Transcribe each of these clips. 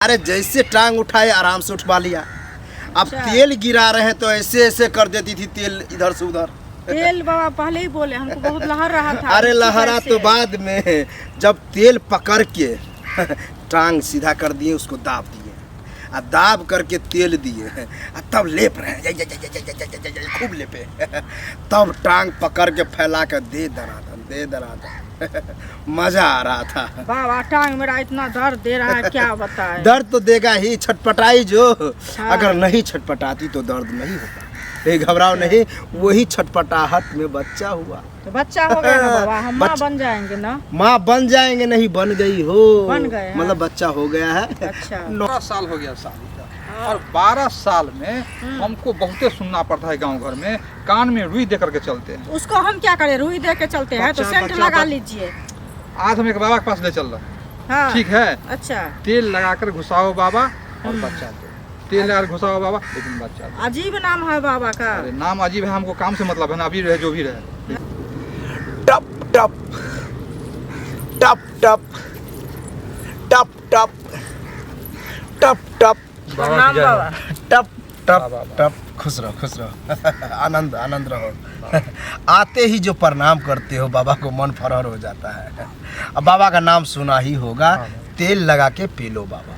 अरे जैसे टांग उठाए आराम से उठवा लिया। अब अच्छा। तेल गिरा रहे हैं तो ऐसे ऐसे कर देती थी तेल इधर से उधर। तेल बाबा पहले ही बोले, हमको बहुत लहर रहा था। अरे लहरा कैसे? तो बाद में जब तेल पकड़ के टांग सीधा कर दिए, उसको दाब दिए और दाब करके तेल दिए, तब लेप रहे हैं खूब लेपे। तब टांग पकड़ के फैला कर दे दनादन मजा आ रहा था। बाबा टांग मेरा इतना दर्द दे रहा है, क्या बताए। दर्द तो देगा ही, छटपटाई जो। हाँ। अगर नहीं छटपटाती तो दर्द नहीं होता। ये घबराओ नहीं, वही छटपटाहट में बच्चा हुआ। तो बच्चा हो गया ना बाबा, हम माँ बन जाएंगे ना। माँ बन जाएंगे, नहीं बन गई हो। बन गए, हाँ। मतलब बच्चा हो गया है। अच्छा 12 साल हो गया शादी का, और 12 साल में हमको बहुते सुनना पड़ता है गांव घर में, कान में रुई दे करके चलते हैं। उसको हम क्या करें, रुई दे के चलते हैं तो सेंट लगा लीजिए। आज हम एक बाबा के पास ले चल रहे, हाँ ठीक है। अच्छा, तेल लगाकर घुसाओ बाबा और बच्चा दो, तेल लगाकर घुसाओ बाबा लेकिन बच्चा दो। अजीब नाम है बाबा का। अरे नाम अजीब है, हमको काम से मतलब है ना, अभी रहे जो भी रहे। टप टप टप टप टप टप टप टप प्रणाम बाबा। टप टप बाबा। टप। खुश रहो आनंद आनंद रहो। आते ही जो प्रणाम करते हो बाबा को मन फरहर हो जाता है। अब बाबा का नाम सुना ही होगा, तेल लगा के पी लो बाबा।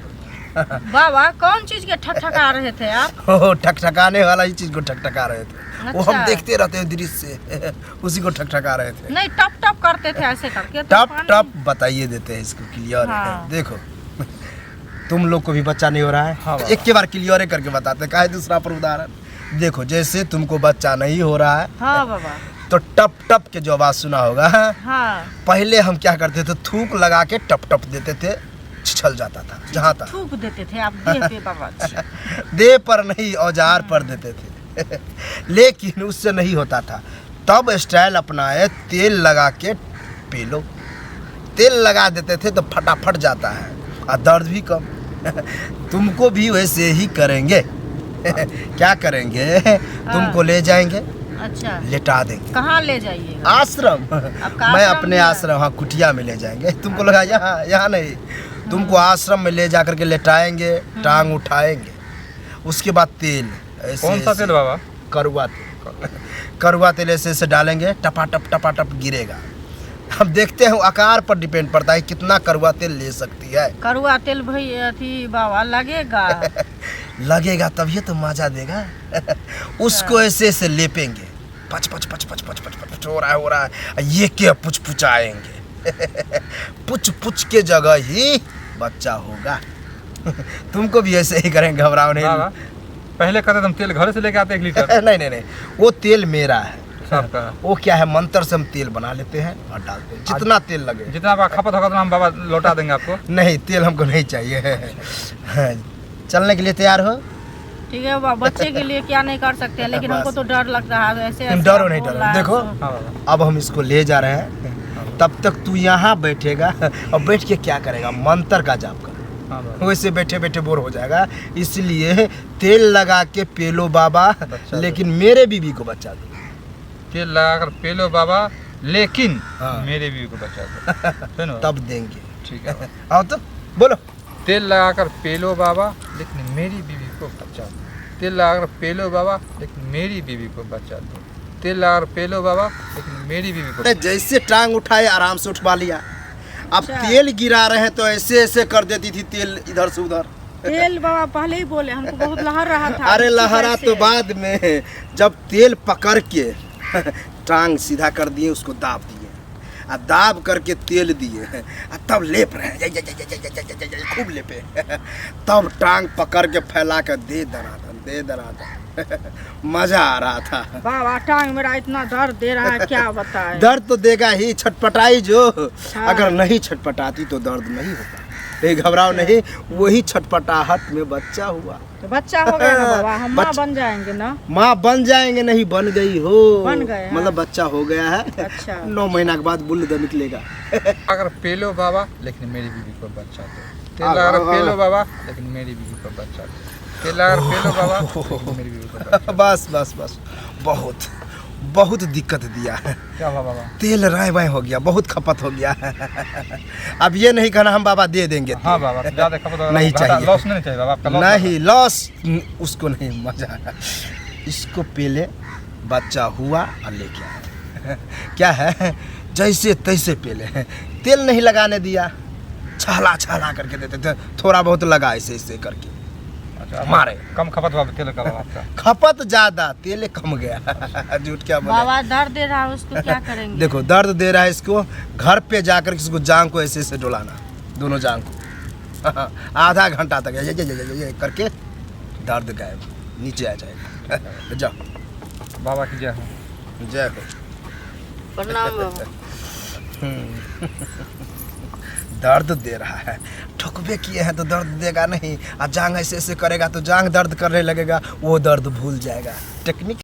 बाबा कौन चीज के ठकठका रहे थे आप? हो ठकठकाने वाला ही चीज को ठकठका रहे थे। वो हम अच्छा। देखते रहते हैं दृश्य से, उसी को ठकठका रहे थे। नहीं टप टप करते थे ऐसे करके तो टप पानी- टप बताइए देते हैं इसको क्लियर है। हाँ। देखो तुम लोग को भी बच्चा नहीं हो रहा है, हाँ तो बाबा। एक के बार क्लियर करके बताते हैं। काहे दूसरा पर उदाहरण देखो, जैसे तुमको बच्चा नहीं हो रहा है हाँ बाबा। तो टप टप के जो आवाज सुना होगा, हाँ पहले हम क्या करते थे, थूक लगा के टप टप देते थे, छिछल जाता था जहाँ था। थूक देते थे आप देह पे बाबा। देह पर नहीं, औजार पर देते थे। लेकिन उससे नहीं होता था। तब स्टाइल अपनाए, तेल लगा के पी लो। तेल लगा देते थे तो फटाफट जाता है और दर्द भी कम। तुमको भी वैसे ही करेंगे। क्या करेंगे, तुमको ले जाएंगे, अच्छा लेटा देंगे कहाँ ले जाइए? आश्रम। आपका मैं आश्रम अपने है? आश्रम, हाँ कुटिया में ले जाएंगे। तुमको लगा यहाँ यहाँ नहीं, तुमको आश्रम में ले जा करके लेटाएंगे, टांग उठाएंगे, उसके बाद तेल ऐसे कौन सा ऐसे- तेल बाबा? करुआ तेल। करुआ तेल ऐसे ऐसे डालेंगे, टपाटप गिरेगा। हम देखते हैं आकार पर डिपेंड पड़ता है कितना करुआ तेल ले सकती है। करुआ तेल भाई अथी बाबा लगेगा। लगेगा तभी तो मजा देगा। उसको ऐसे ऐसे लेपेंगे, पच पच पच पच पच पच पच हो रहा है, ये क्या पुछ पुचाएंगे। पुछ पुछ के जगह ही बच्चा होगा। तुमको भी ऐसे ही करेंगे, घबराओ बाबा नहीं। पहले कहते हम तेल घर से लेके आते 1 लीटर नहीं नहीं नहीं, वो तेल मेरा है। सबका। वो क्या है, मंत्र से हम तेल बना लेते हैं और डालते हैं, जितना तेल लगे। जितना आपका खपत होगा उतना हम बाबा लौटा देंगे आपको। नहीं, तेल हमको नहीं चाहिए। चलने के लिए तैयार हो? ठीक है बाबा, बच्चे के लिए क्या नहीं कर सकते हैं, लेकिन बस। हमको तो डर लग रहा है ऐसे। तुम डरो नहीं, डरो। देखो हाँ बाबा। अब हम इसको ले जा रहे हैं, तब तक तू यहाँ बैठेगा और बैठ के क्या करेगा, मंत्र का जाप कर। हाँ बाबा। वैसे बैठे बैठे बोर हो जाएगा, इसलिए तेल लगा के पेलो बाबा, बच्चा लेकिन मेरे बीबी को बच्चा दो। तेल लगाकर पी लो बाबा, लेकिन हाँ। मेरे बीवी को बचा दो। सुनो तब देंगे। ठीक है। आओ तो बोलो। तेल लगाकर पी लो बाबा, लेकिन मेरी बीवी को बचा दो। तेल लगाकर पी लो बाबा, लेकिन मेरी बीवी को बचा दो। तेल लगाकर पी लो बाबा, लेकिन मेरी बीवी को। अरे जैसे टांग उठाए आराम से उठवा लिया। अब अच्छा। तेल गिरा रहे हैं तो ऐसे ऐसे कर देती थी तेल इधर से उधर। तेल बाबा पहले ही बोले, हमको बहुत लहर रहा था। अरे लहरा तो बाद में जब तेल पकड़ के टांग सीधा कर दिए, उसको दाब दिए और दाब करके तेल दिए, तब लेप रहे हैं खूब लेपे। तब टांग पकड़ के फैला कर दे दनादन मजा आ रहा था। बाबा टांग मेरा इतना दर्द दे रहा है, क्या बताए। दर्द तो देगा ही, छटपटाई जो। हाँ। अगर नहीं छटपटाती तो दर्द नहीं होता। ये घबराओ नहीं, वही छटपटाहट में बच्चा हुआ। तो बच्चा हो गया ना बाबा, हम माँ बन जाएंगे ना। माँ बन जाएंगे, नहीं बन गई हो। बन गए, हाँ। मतलब बच्चा हो गया है। अच्छा 9 महीना के बाद बुल्ल निकलेगा। अगर पी लो बाबा, लेकिन मेरी बीवी को बचा दो। तेल हाँ, लगाकर हाँ, पी लो हाँ। बाबा, लेकिन मेरी बीवी को बचा दो। तेल लगाकर पी लो बाबा, लेकिन मेरी बीवी को बचा दो। बस बस बस, बहुत बहुत दिक्कत दिया है। क्या हुआ बाबा? तेल राय बाय हो गया, बहुत खपत हो गया। अब ये नहीं कहना हम बाबा दे देंगे हाँ बाबा, ज़्यादा खपत होगा, नहीं घाटा- चाहिए। लॉस नहीं चाहिए बाबा, आपका लॉस नहीं लॉस उसको नहीं, मजा आया। इसको पहले बच्चा हुआ और लेके आया। क्या है, जैसे तैसे पहले तेल नहीं लगाने दिया, छाला छाला करके देते थे, थोड़ा बहुत लगा ऐसे ऐसे करके अच्छा, मारे। कम खपत हुआ तेल का बाबा आपका? खपत ज्यादा, तेल कम गया। झूठ क्या बोले। बाबा दर्द दे रहा है उसको क्या करेंगे? देखो दर्द दे रहा है इसको, घर पे जाकर इसको जांग को ऐसे ऐसे डुलाना, दोनों जांग को आधा घंटा तक ये करके दर्द गायब, नीचे आ जाएगा। जाओ बाबा की जय हो। जय हो। प्रणाम बाबा। दर्द दे रहा है, ठुकबे किए हैं तो दर्द देगा नहीं, और जांग ऐसे ऐसे करेगा तो जांग दर्द करने लगेगा, वो दर्द भूल जाएगा। टेक्निक